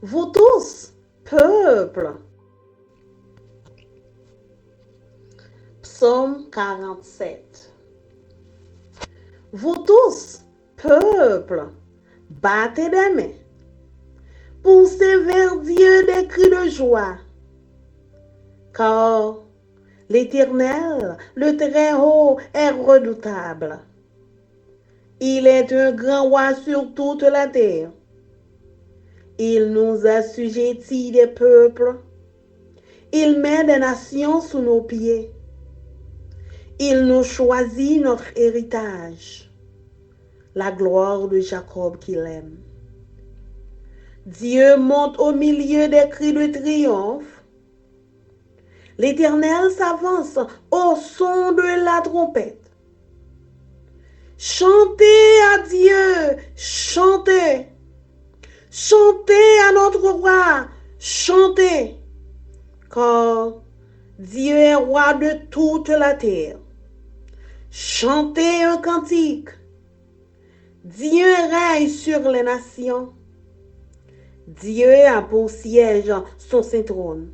Vous tous, peuple. Psaume 47. Vous tous, peuple, battez des mains. Poussez vers Dieu des cris de joie. Car l'Éternel, le Très-Haut, est redoutable. Il est un grand roi sur toute la terre. Il nous assujettit des peuples. Il met des nations sous nos pieds. Il nous choisit notre héritage, la gloire de Jacob qu'il aime. Dieu monte au milieu des cris de triomphe. L'Éternel s'avance au son de la trompette. Chantez à Dieu, chantez. Chantez à notre roi, chantez. Car Dieu est roi de toute la terre. Chantez un cantique. Dieu règne sur les nations. Dieu a pour siège son saint trône.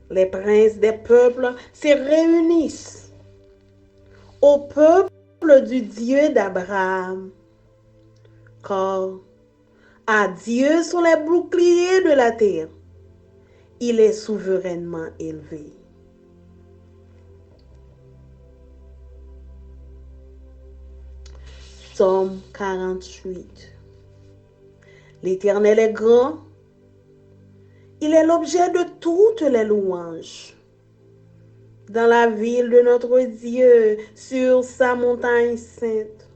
Les princes des peuples se réunissent au peuple du Dieu d'Abraham. Car à Dieu sont les boucliers de la terre. Il est souverainement élevé. Psaume 48. L'Éternel est grand. Il est l'objet de toutes les louanges. Dans la ville de notre Dieu, sur sa montagne sainte.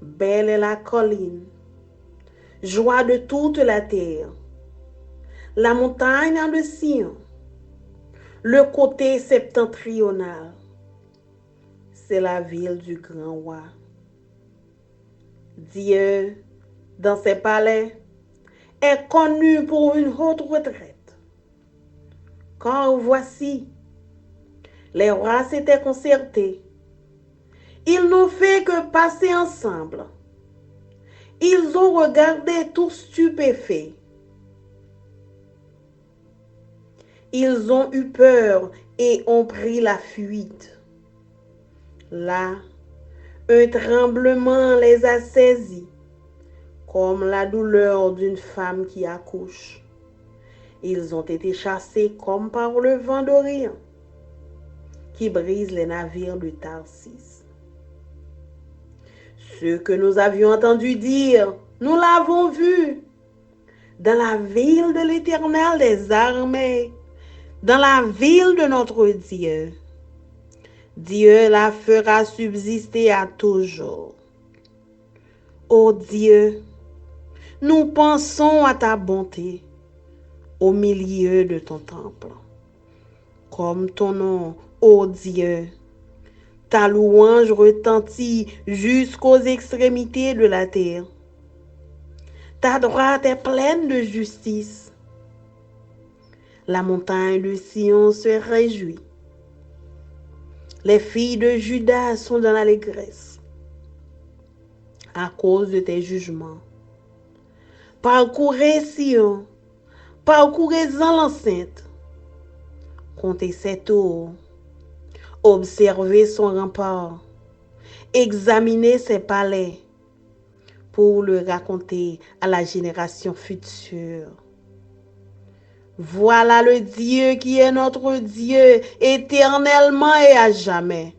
Belle est la colline, joie de toute la terre. La montagne de Sion, le côté septentrional, c'est la ville du grand roi. Dieu, dans ses palais, est connu pour une haute retraite. Car voici, les rois s'étaient concertés. Ils n'ont fait que passer ensemble. Ils ont regardé tout stupéfaits. Ils ont eu peur et ont pris la fuite. Là, un tremblement les a saisis, comme la douleur d'une femme qui accouche. Ils ont été chassés comme par le vent d'Orient, qui brise les navires de Tarsis. Ce que nous avions entendu dire, nous l'avons vu dans la ville de l'Éternel des armées, dans la ville de notre Dieu. Dieu la fera subsister à toujours. Ô Dieu, nous pensons à ta bonté au milieu de ton temple. Comme ton nom, ô Dieu, ta louange retentit jusqu'aux extrémités de la terre. Ta droite est pleine de justice. La montagne de Sion se réjouit. Les filles de Juda sont dans l'allégresse à cause de tes jugements. Parcourez Sion, parcourez-en l'enceinte. Comptez ses tours, observez son rempart, examinez ses palais pour le raconter à la génération future. Voilà le Dieu qui est notre Dieu éternellement et à jamais.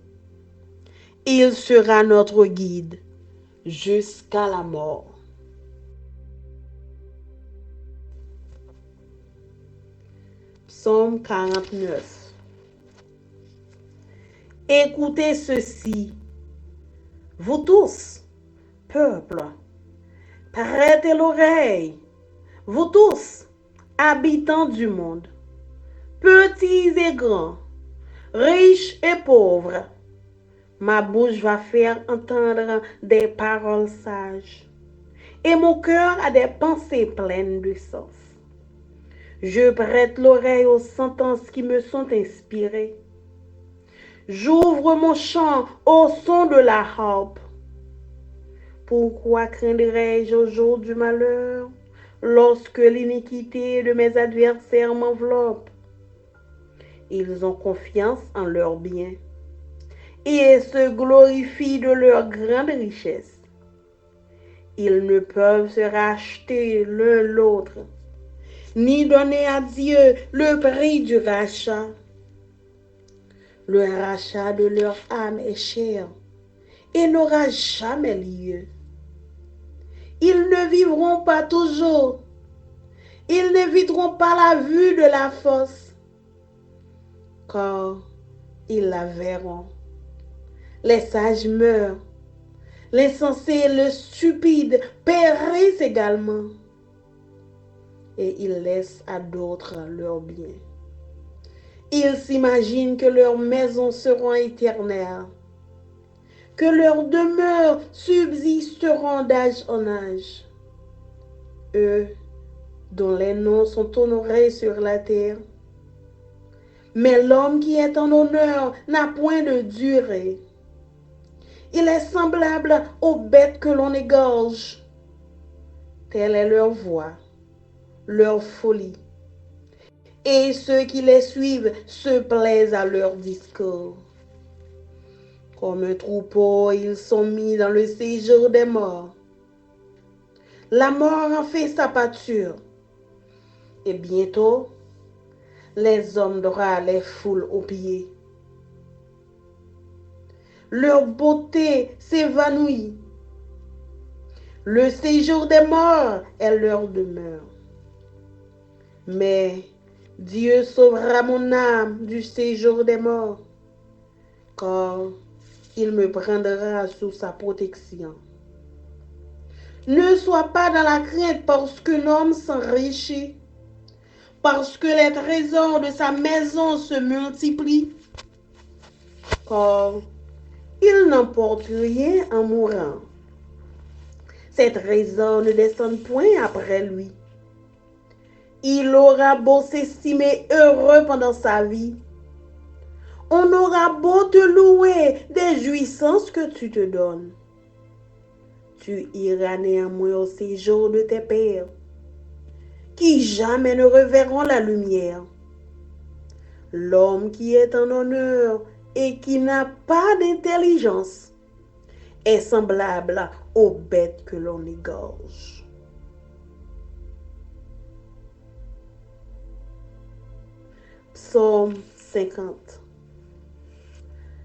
Il sera notre guide jusqu'à la mort. Psaume 49. Écoutez ceci, vous tous, peuple, prêtez l'oreille, vous tous, habitants du monde, petits et grands, riches et pauvres. Ma bouche va faire entendre des paroles sages, et mon cœur a des pensées pleines de sens. Je prête l'oreille aux sentences qui me sont inspirées. J'ouvre mon chant au son de la harpe. Pourquoi craindrais-je au jour du malheur? lorsque l'iniquité de mes adversaires m'enveloppe. Ils ont confiance en leur bien et se glorifient de leur grande richesse. Ils ne peuvent se racheter l'un l'autre, ni donner à Dieu le prix du rachat. Le rachat de leur âme est cher et n'aura jamais lieu. Ils ne vivront pas toujours. Ils n'éviteront pas la vue de la fosse, car ils la verront. Les sages meurent. L'insensé et le stupide périssent également. Et ils laissent à d'autres leurs biens. Ils s'imaginent que leurs maisons seront éternelles, que leurs demeures subsisteront d'âge en âge. Eux, dont les noms sont honorés sur la terre. Mais l'homme qui est en honneur n'a point de durée. Il est semblable aux bêtes que l'on égorge. Telle est leur voix, leur folie. Et ceux qui les suivent se plaisent à leur discours. Comme un troupeau, ils sont mis dans le séjour des morts. La mort en fait sa pâture. Et bientôt, les hommes droits les foulent aux pieds. Leur beauté s'évanouit. Le séjour des morts est leur demeure. Mais Dieu sauvera mon âme du séjour des morts, car il me prendra sous sa protection. Ne sois pas dans la crainte parce qu'un homme s'enrichit, parce que les trésors de sa maison se multiplient, car il n'emporte rien en mourant. Ses trésors ne descendent point après lui. Il aura beau s'estimer heureux pendant sa vie. On aura beau te louer des jouissances que tu te donnes. Tu iras néanmoins au séjour de tes pères, qui jamais ne reverront la lumière. L'homme qui est en honneur et qui n'a pas d'intelligence est semblable aux bêtes que l'on égorge. Psaume 50.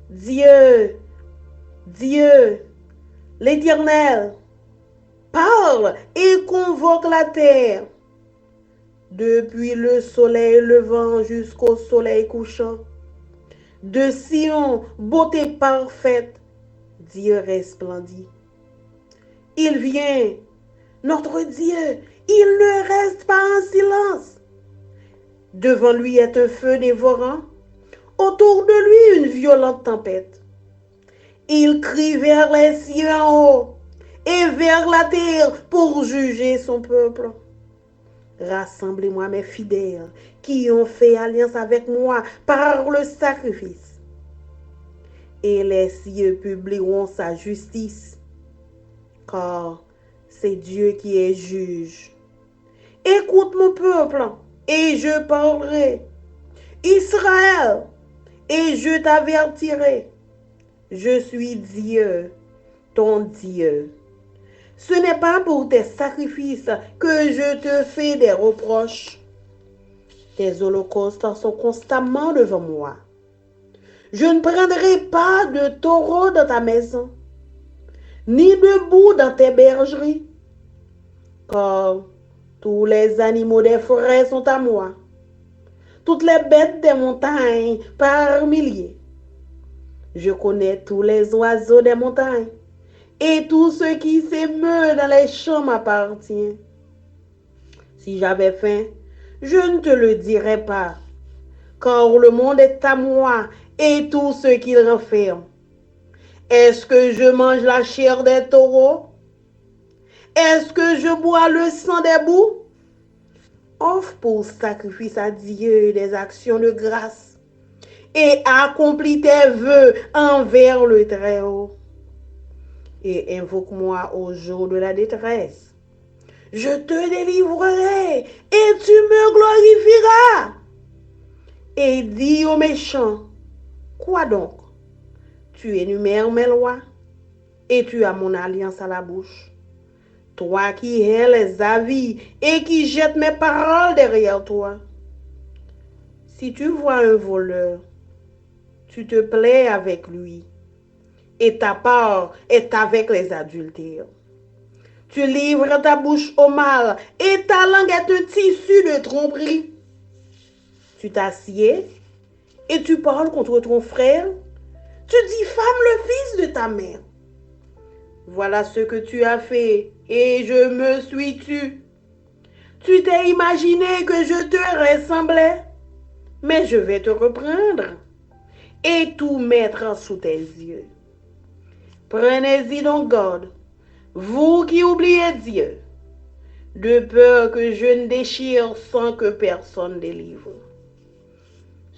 Dieu, l'Éternel, parle et convoque la terre, depuis le soleil levant jusqu'au soleil couchant. De Sion, beauté parfaite, Dieu resplendit. Il vient, notre Dieu, il ne reste pas en silence. Devant lui est un feu dévorant, autour de lui une violente tempête. Il crie vers les cieux en haut et vers la terre pour juger son peuple. Rassemblez-moi mes fidèles qui ont fait alliance avec moi par le sacrifice. Et les cieux publieront sa justice, car c'est Dieu qui est juge. Écoute mon peuple, et je parlerai. Israël, et je t'avertirai. Je suis Dieu, ton Dieu. Ce n'est pas pour tes sacrifices que je te fais des reproches. Tes holocaustes sont constamment devant moi. Je ne prendrai pas de taureau dans ta maison, ni de bouc dans tes bergeries, car tous les animaux des forêts sont à moi, toutes les bêtes des montagnes par milliers. Je connais tous les oiseaux des montagnes, et tout ce qui s'émeut dans les champs m'appartient. Si j'avais faim, je ne te le dirais pas, car le monde est à moi et tout ce qu'il renferme. Est-ce que je mange la chair des taureaux? Est-ce que je bois le sang des boucs? Offre pour sacrifice à Dieu des actions de grâce et accomplis tes vœux envers le Très-Haut. Et invoque-moi au jour de la détresse. Je te délivrerai et tu me glorifieras. Et dis aux méchants, quoi donc? Tu énumères mes lois et tu as mon alliance à la bouche. Toi qui hais les avis et qui jettes mes paroles derrière toi. Si tu vois un voleur, tu te plais avec lui et ta part est avec les adultères. Tu livres ta bouche au mal et ta langue est un tissu de tromperie. Tu t'assieds et tu parles contre ton frère. Tu diffames le fils de ta mère. Voilà ce que tu as fait et je me suis tue. Tu t'es imaginé que je te ressemblais, mais je vais te reprendre et tout mettre sous tes yeux. Prenez-y donc garde, vous qui oubliez Dieu, de peur que je ne déchire sans que personne délivre.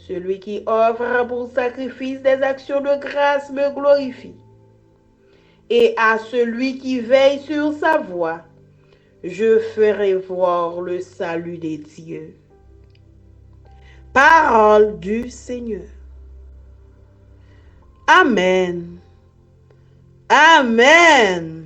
Celui qui offre pour sacrifice des actions de grâce me glorifie. Et à celui qui veille sur sa voie, je ferai voir le salut des dieux. Parole du Seigneur. Amen. Amen.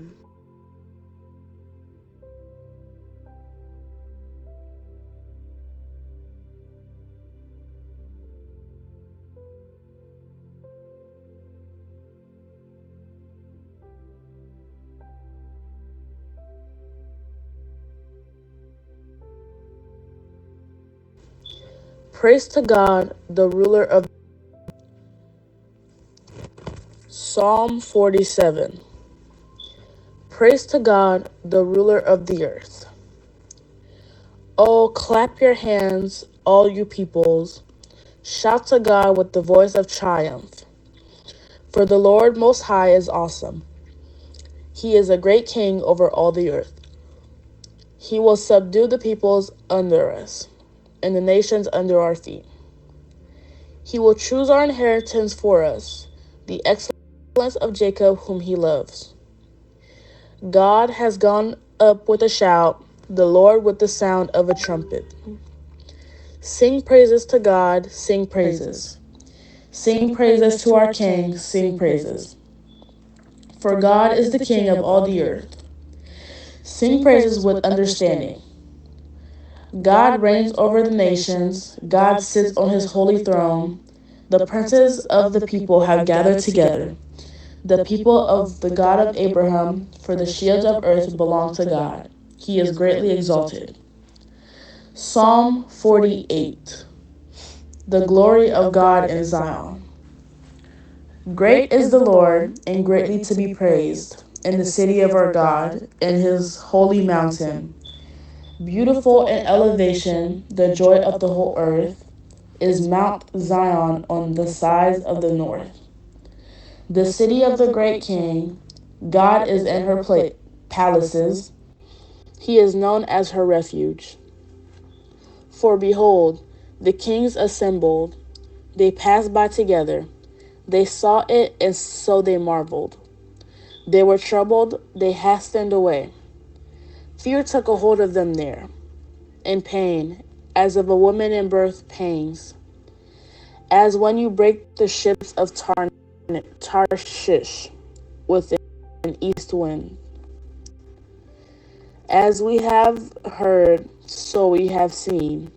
Praise to God, the ruler of Psalm 47. Praise to God, the ruler of the earth. Oh, clap your hands, all you peoples. Shout to God with the voice of triumph. For the Lord Most High is awesome. He is a great king over all the earth. He will subdue the peoples under us, and the nations under our feet. He will choose our inheritance for us, the excellence of Jacob whom he loves. God has gone up with a shout, the Lord with the sound of a trumpet. Sing praises to God, sing praises. Sing praises to our King, sing praises. For God is the King of all the earth. Sing praises with understanding. God reigns over the nations, God sits on his holy throne. The princes of the people have gathered together. The people of the God of Abraham, for the shields of earth belong to God. He is greatly exalted. Psalm 48. The glory of God in Zion. Great is the Lord, and greatly to be praised, in the city of our God, in his holy mountain. Beautiful in elevation, the joy of the whole earth, is Mount Zion on the sides of the north. The city of the great king, God is in her palaces. He is known as her refuge. For behold, the kings assembled. They passed by together. They saw it, and so they marveled. They were troubled. They hastened away. Fear took a hold of them there, and pain, as of a woman in birth pangs. As when you break the ships of Tarshish with an east wind. As we have heard, so we have seen,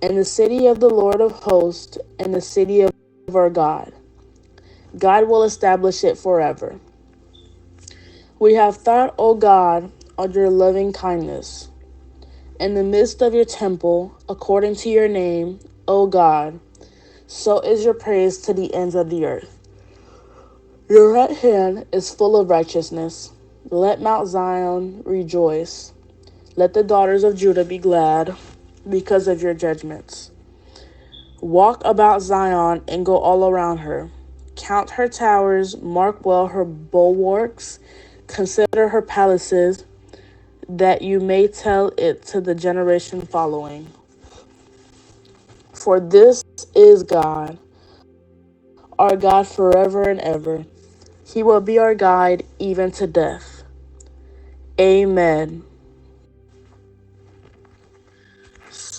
in the city of the Lord of hosts, in the city of our God. God will establish it forever. We have thought, O God, on your loving kindness. In the midst of your temple, according to your name, O God, so is your praise to the ends of the earth. Your right hand is full of righteousness. Let Mount Zion rejoice. Let the daughters of Judah be glad because of your judgments. Walk about Zion and go all around her. Count her towers, mark well her bulwarks, consider her palaces, that you may tell it to the generation following. For this is God, our God forever and ever. He will be our guide even to death. Amen.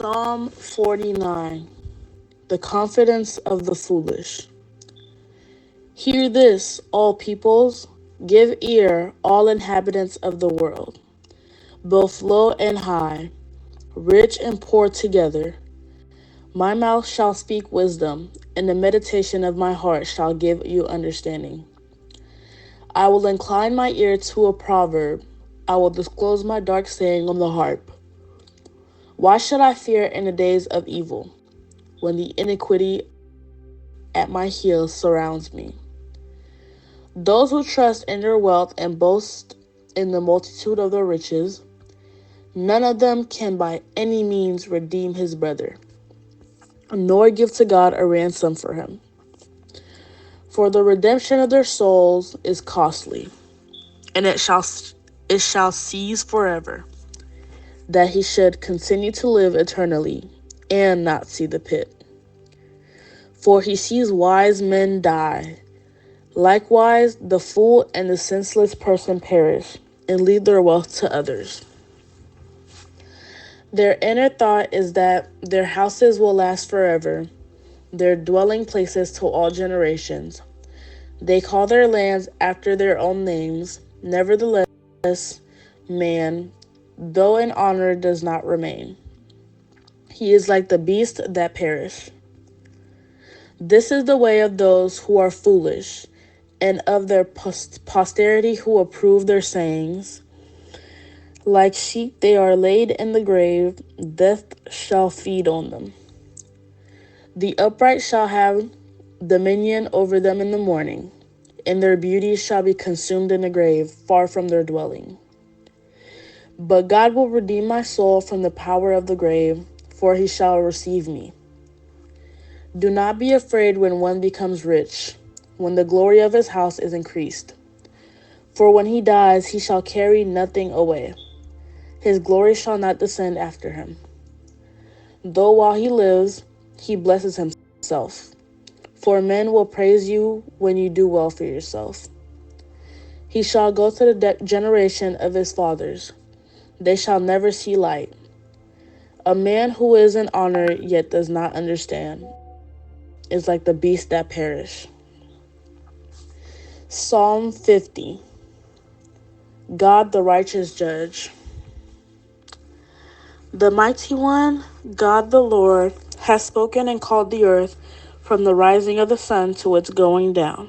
Psalm 49. The confidence of the foolish. Hear this, all peoples. Give ear, all inhabitants of the world, both low and high, rich and poor together. My mouth shall speak wisdom, and the meditation of my heart shall give you understanding. I will incline my ear to a proverb. I will disclose my dark saying on the harp. Why should I fear in the days of evil, when the iniquity at my heels surrounds me? Those who trust in their wealth and boast in the multitude of their riches, none of them can by any means redeem his brother, nor give to God a ransom for him. For the redemption of their souls is costly, and it shall cease forever, that he should continue to live eternally and not see the pit. For he sees wise men die. Likewise, the fool and the senseless person perish and leave their wealth to others. Their inner thought is that their houses will last forever, their dwelling places to all generations. They call their lands after their own names. Nevertheless, man, though in honor, does not remain. He is like the beasts that perish. This is the way of those who are foolish, and of their posterity who approve their sayings. Like sheep they are laid in the grave, death shall feed on them. The upright shall have dominion over them in the morning, and their beauty shall be consumed in the grave, far from their dwelling. But God will redeem my soul from the power of the grave, for he shall receive me. Do not be afraid when one becomes rich, when the glory of his house is increased. For when he dies, he shall carry nothing away. His glory shall not descend after him. Though while he lives, he blesses himself. For men will praise you when you do well for yourself. He shall go to the generation of his fathers. They shall never see light. A man who is in honor yet does not understand is like the beasts that perish. Psalm 50. God the righteous judge. The mighty one, God the Lord, has spoken and called the earth from the rising of the sun to its going down.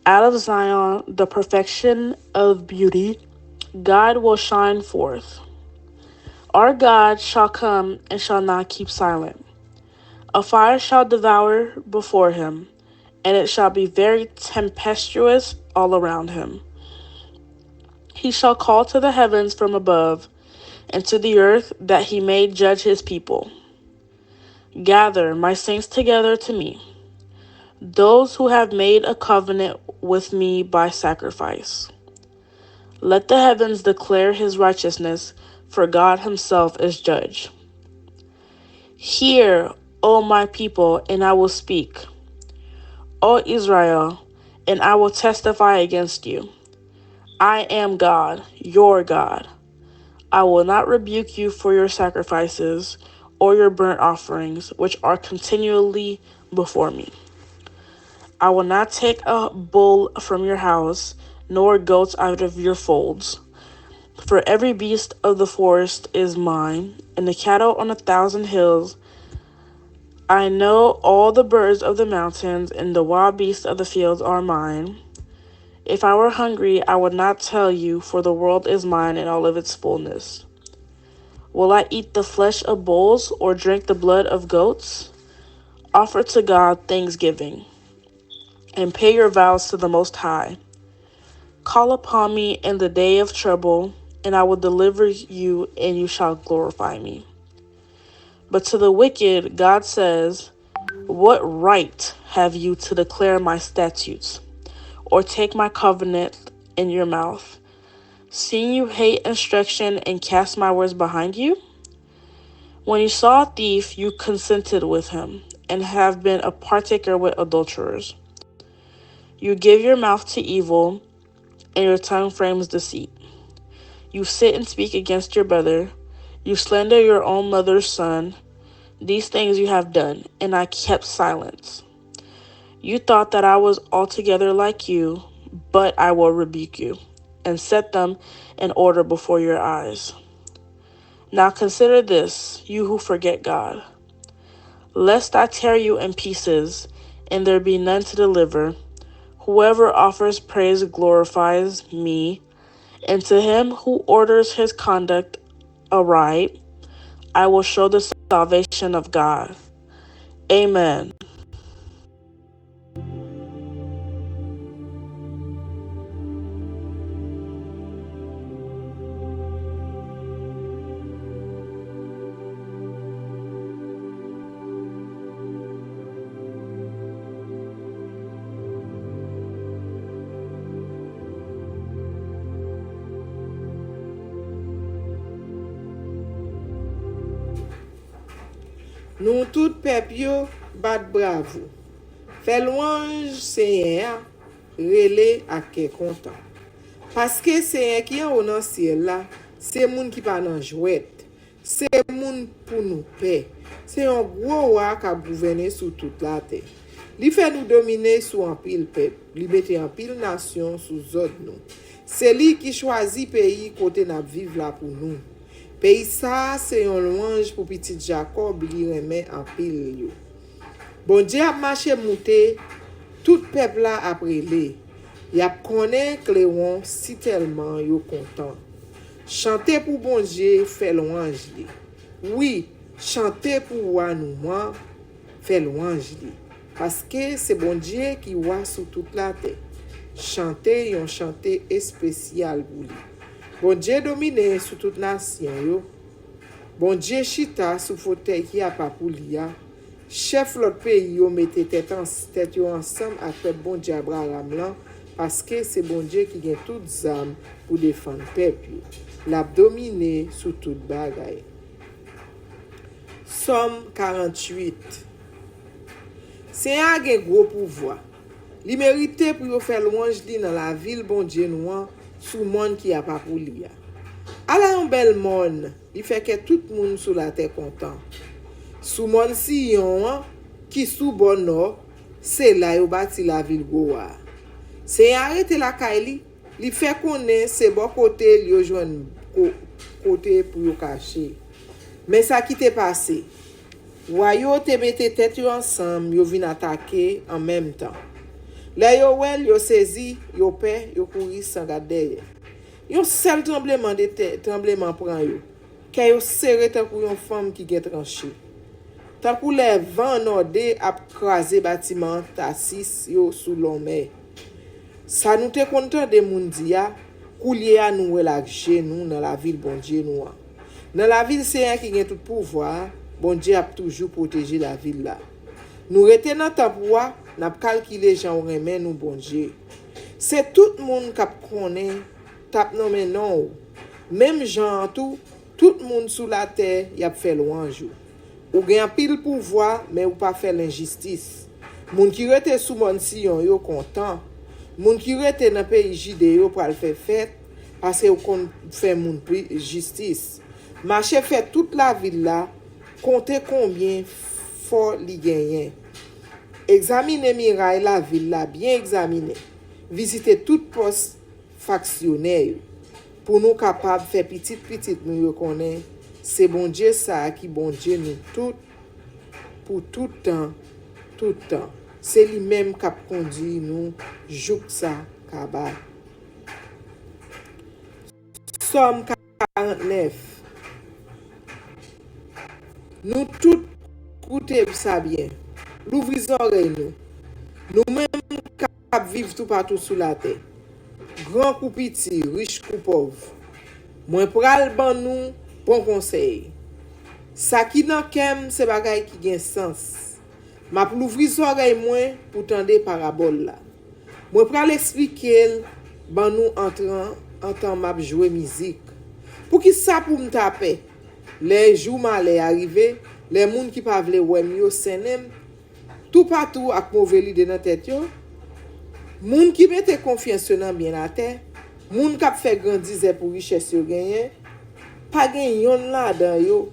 Out of Zion, the perfection of beauty, God will shine forth. Our God shall come and shall not keep silent. A fire shall devour before him, and it shall be very tempestuous all around him. He shall call to the heavens from above, and to the earth, that he may judge his people. Gather my saints together to me, those who have made a covenant with me by sacrifice. Let the heavens declare his righteousness, for God himself is judge. Hear, O my people, and I will speak. O Israel, and I will testify against you. I am God, your God. I will not rebuke you for your sacrifices or your burnt offerings, which are continually before me. I will not take a bull from your house, nor goats out of your folds. For every beast of the forest is mine, and the cattle on 1,000 hills. I know all the birds of the mountains, and the wild beasts of the fields are mine. If I were hungry, I would not tell you, for the world is mine and all of its fullness. Will I eat the flesh of bulls or drink the blood of goats? Offer to God thanksgiving, and pay your vows to the Most High. Call upon me in the day of trouble, and I will deliver you, and you shall glorify me. But to the wicked, God says, what right have you to declare my statutes, or take my covenant in your mouth, seeing you hate instruction and cast my words behind you? When you saw a thief, you consented with him, and have been a partaker with adulterers. You give your mouth to evil, and your tongue frames deceit. You sit and speak against your brother. You slander your own mother's son. These things you have done, and I kept silence. You thought that I was altogether like you, but I will rebuke you, and set them in order before your eyes. Now consider this, you who forget God. Lest I tear you in pieces, and there be none to deliver. Whoever offers praise glorifies me, and to him who orders his conduct aright, I will show the salvation of God. Amen. Nous tout pep yo bat bravo. Fè louange Seigneur, rele ak ke kontan. Paske Seigneur ki an ou nan ciel la, se moun ki pa nan jouet. Se moun pou nou pe. Se yon gwo wa ka gouvene sou tout la te. Li fè nou domine sou an pil pep. Li bete an pil nasyon sou zod nou. Se li ki chwazi peyi kote nap vive la pou nou. Pays ça, c'est un louange pour petit Jacob li remet en pile yo. Bon Dieu a marché mouté, tout peuple là après les. Y a connaît Cléon si tellement yo content. Chanter pour bon Dieu, fait louange li. Oui, chanter pour wa nous moi, fait louange li. Parce que c'est bon Dieu qui wa sur toute la terre. Chanter yon chanter spécial pour lui. Bon Dieu domine sous toute nation yo. Bon Dieu chita sous fauteuil qui a pas pour lia. Chef l'autre pays yo mette tête yo ensemble avec bon Dieu Abraham là parce que c'est bon Dieu qui gagne toutes âmes pour défendre peuple. L'a dominé sous toute bagaille. Somme 48. C'est un gros pouvoir. Li mérite pour yo faire louange li dans la ville bon Dieu noir. Sous monde qui a pas pour lui. À la un bel monde, il fait que tout le monde sous la terre content. Sous monde Sion qui sous bon nord, c'est là yo bâti la ville Goa. C'est arrêter la Kaili, il fait connaître c'est bon côté li yo joine côté pour yo cacher. Mais ça qui t'est passé. Wayo te mette tête yo ensemble, yo vinn attaquer en même temps. Là yo wel yo saisi, yo pe, yo couri sans garder. Yon seul tremblement de terre, tremblement prend yo. Kè yo serré tant pour yon femme qui gen tranché. Tant pour les vents nordé ap krasé bâtiment tassis yo sous l'homme. Ça nous te content de moun dia, koulier à nous la genou dans la ville bon Dieu nous. Dans la ville c'est un qui gen tout pouvoir, bon Dieu a toujours protégé la ville là. Nous rete nan temps pour n'a calculé gens remen nous bon Dieu. C'est tout le monde qui connaît tap nommé non. Même gens tout le monde sous la terre y a fait louange. Ou gen pile pouvoir mais ou pas faire l'injustice. Moun qui rete sous mon Sion yo content. Moun qui rete dans pays Judée yo pour faire fête parce que on fait moun justice. Marché fait toute la ville là, compter combien fort li gagné. Examinez miraille la ville là, bien examiner. Visiter tout poste factionnaire pour nous capables faire petite nous reconnaître c'est bon Dieu ça qui bon Dieu nous tout pour tout temps c'est lui même qui conduit nous jouk ça kaba. Somme 49. Nous tout écoutez ça bien. L'ouvrez oreilles nous. Nous-mêmes cap vivre tout partout sous la terre. Grand ou petit, riche ou pauvre. Moi pral ban nous bon conseil. Ça qui nan kem c'est bagay qui gen sens. M'a l'ouvrir oreilles moi pour tendre parabole là. Moi pral expliquer ban nous entend m'a jouer musique. Pour qui ça pour me taper. Les jours malais arrivé, les moun qui pa vle wè yo senem tout partout ak mauvais l'idée dans tête yo. Moun qui mette confiance dans bien la terre, moun k'ap fait grandir pour richesse yo gagné, pa gen yon la dan yo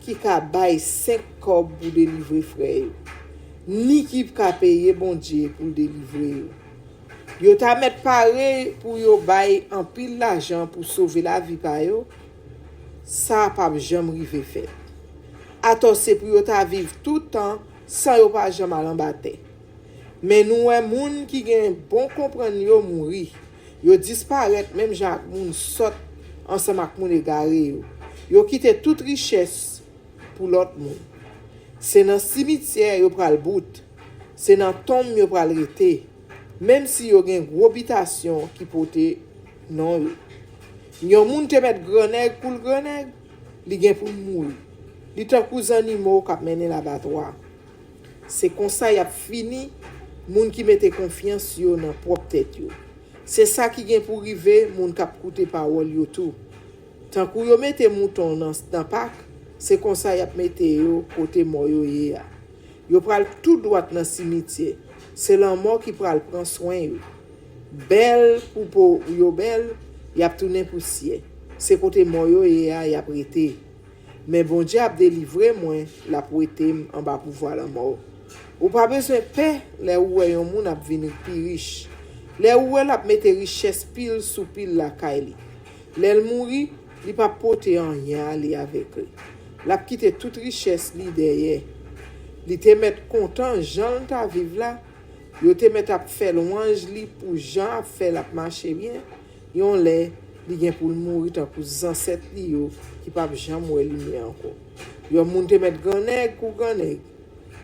qui ka bay 5 kob pour délivrer frère yo. Ni qui ka payer bon Dieu pour délivrer yo. Yo ta met pare pour yo bay en pile l'argent pour sauver la vie pa yo. Ça pa jamais rive fait. Attends c'est pour yo ta vivre tout temps sans yo pa jamais al en bataille. Mais nous moun qui gen bon comprendre yo mouri. Yo disparaître même Jacques moun saute ensemble avec moun égaré yo. Yo quitte toute richesse pour l'autre monde. C'est dans cimetière yo pral bout. C'est dans tombe yo pral rete. Même si yo gen gros habitation qui pote non yo. Yon moun te met grenèg pour le grenèg, li gen pour mourir. Li tan kou animaux k'ap mene l'abattoir. C'est comme ça y a fini moun qui mette confiance yo dans propre tête yo. C'est ça qui gen pour rive moun k'ap koute parole yo tout. Tant kou yo mette mouton dans pak, c'est comme ça y a mette yo côté mort yo ye ya. Yo pral tout droit dans cimetière. C'est la mort qui pral prend soin yo. Belle pour yo belle, y a tourné poussière. C'est côté mort yo ye ya y a prêté. Mais bon Dieu a délivré moi la prêté en bas pour voir la mort. Ou pas besoin paix les où yon moun a venir plus riche. Les où elle a mette richesse pile sous pile la kaili. L'elle mouri, li pa pote en rien li avec lui. La quitte toute richesse li derrière. Li te met content Jean ta vivre là. Yo te met à faire louange li pour Jean faire la marcher bien. Yon lè li gen pour mourir tant pour ancêtre li yo qui pa jamais wè li encore. Yo moun te met grenèg ou grenèg.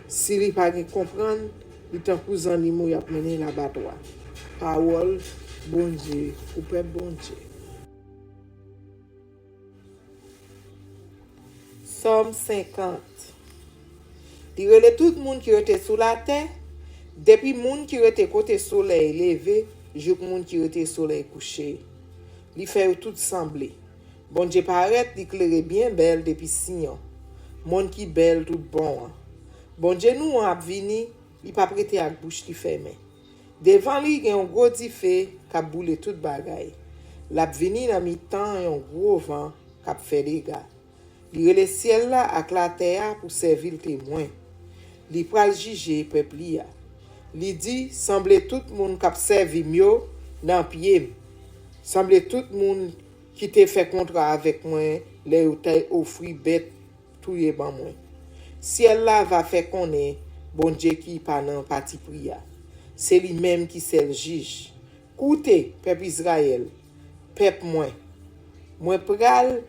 Si li pa gen comprendre, li tant pour animaux y a mené l'abattoir. Parole bon Dieu, ou peuple bon Dieu. Somme 50. Li rele tout moun qui était sous la terre, depuis moun qui était côté soleil levé, jusqu'à moun qui était soleil couché. Li fait tout sembler. Bon Dieu paraît d'éclairer bien belle depuis Sion. Moun qui belle tout bon. Bon Dieu nous a vini, il pas prêté à bouche li fermé. Devant lui gen un gros difé qui boule tout bagay. L'a vini dans mi-temps un gros vent qui fait dégâts. Li rele ciel là ak la terre pour servir le témoin. Li pral juger peuple li a. Li dit semble tout moun k'ap servi mieux dans pied. Semble tout moun qui te fait contrat avec moi, les ou t'ay offri bête touye ban moi. Ciel là va faire connaître bon Dieu qui pas nan parti priya. C'est lui même qui c'est le juge. Écoutez, peuple Israël, peuple moi pral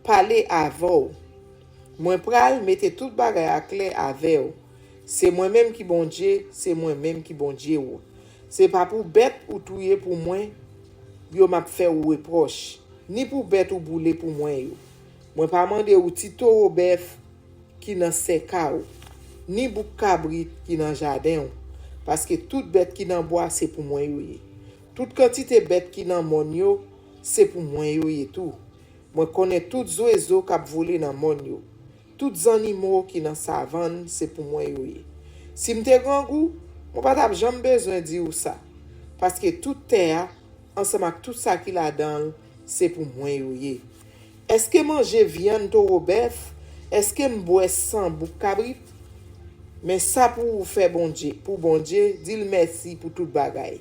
parler avant. Moi pral mettre tout bagay à clair avec. C'est moi-même qui bon Dieu, c'est moi-même qui bon Dieu. C'est pas pour bête ou touyer pour moi, yo m'a fait ou reproche, ni pour bête ou bouler pour moi yo. Moi pas mandé ou tito ou bœuf qui dans seka ou, ni bouc cabrit qui dans jardin ou, parce que toute bête qui dans bois c'est pour moi yo. Toute quantité bête qui dans mon yo, c'est pour moi yo tout. Moi connais tous oiseaux qui volé dans mon yo. Tous animaux qui dans savane, c'est pour moi yo. Si m'te grand goût, moi pas jamais besoin de dire ça. Parce que toute terre, ensemble avec tout ça qui là dedans, c'est pour moi yo. Est-ce que manger viande taureau bœuf? Est-ce que m'boire sang bouc cabrit? Mais ça pour faire bon Dieu, pour bon Dieu, dis merci pour tout bagaille.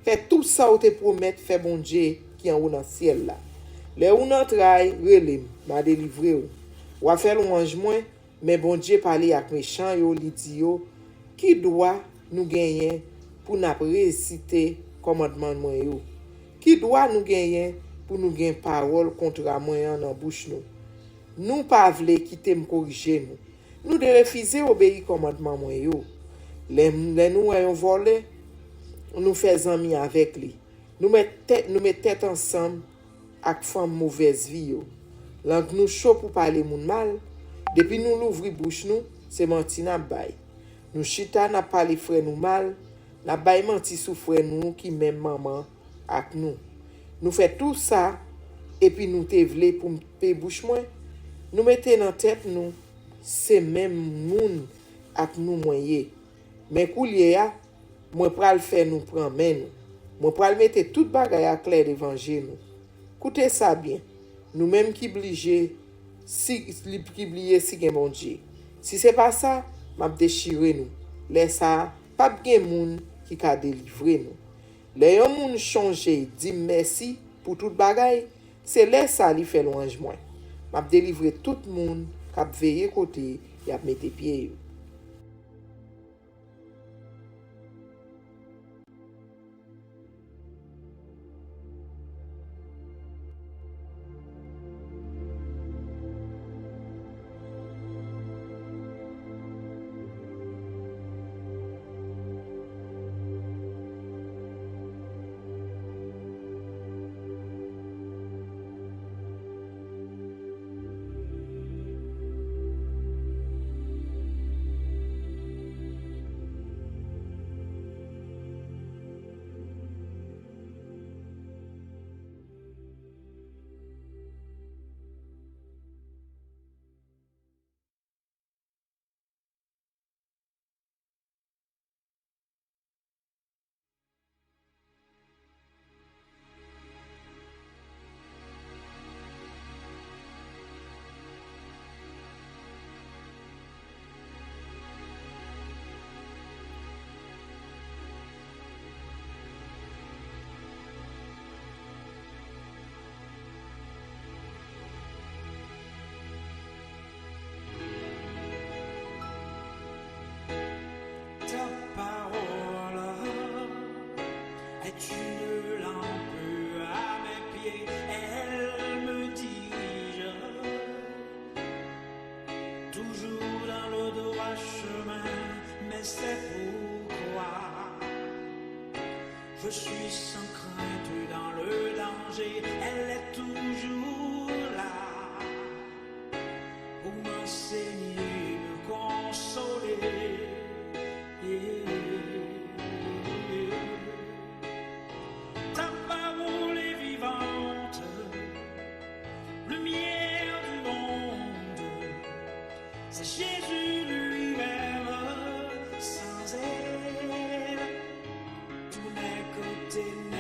Fait tout ça ou te promet faire bon Dieu qui en haut dans ciel là. Les ou nan trail, relem, m'a délivré ou. Ou a fait louange moins, mais bon Dieu parler avec méchant yo, li di yo, qui doit nous gagner pour n'a réciter commandement moi yo. Qui doit nous gagner pour nous gagner parole contre moi dans bouche nous. Nous pas vle quitter me corriger nous. Nous de refuser obéir commandement moi yo. Les nous ayons volé, nous faisons amis avec lui. Nous mettons tête ensemble avec femme mauvaise vie yo. Langue nous chaud pour parler moun mal. Depuis nous l'ouvri bouche nous, c'est menti n'a bay. Nous chita n'a parlé frère nous mal, n'a bay menti sou frère nous qui même maman avec nous. Nous fait tout ça et puis nous te vle pour payer bouche moins. Nous mettons dans tête nous, c'est même moun avec nous moyen. Mais koulier a, moi pral faire nous prendre main nous. Moi pral mettre toute bagaille à clair d'évangile nous. Écoutez ça bien. nous-mêmes qui obligés qui oublier si gen bon Dieu. Si c'est pas ça, m'a déchiré nous. Laisse ça, pas gen moun qui ka délivrer nous. Les yon moun changer, dit merci pour tout bagay, c'est laisse ça li fait louange moi. M'a délivrer tout moun k'ap veiller côté et ap mette pied. Ta parole est une lampe à mes pieds, elle me dirige toujours dans le droit chemin, mais c'est pourquoi je suis sans crainte dans le danger, elle est toujours là pour m'enseigner, me consoler. Ta parole est vivante, lumière du monde, c'est Jésus lui-même, sans elle, tout n'est que ténèbres.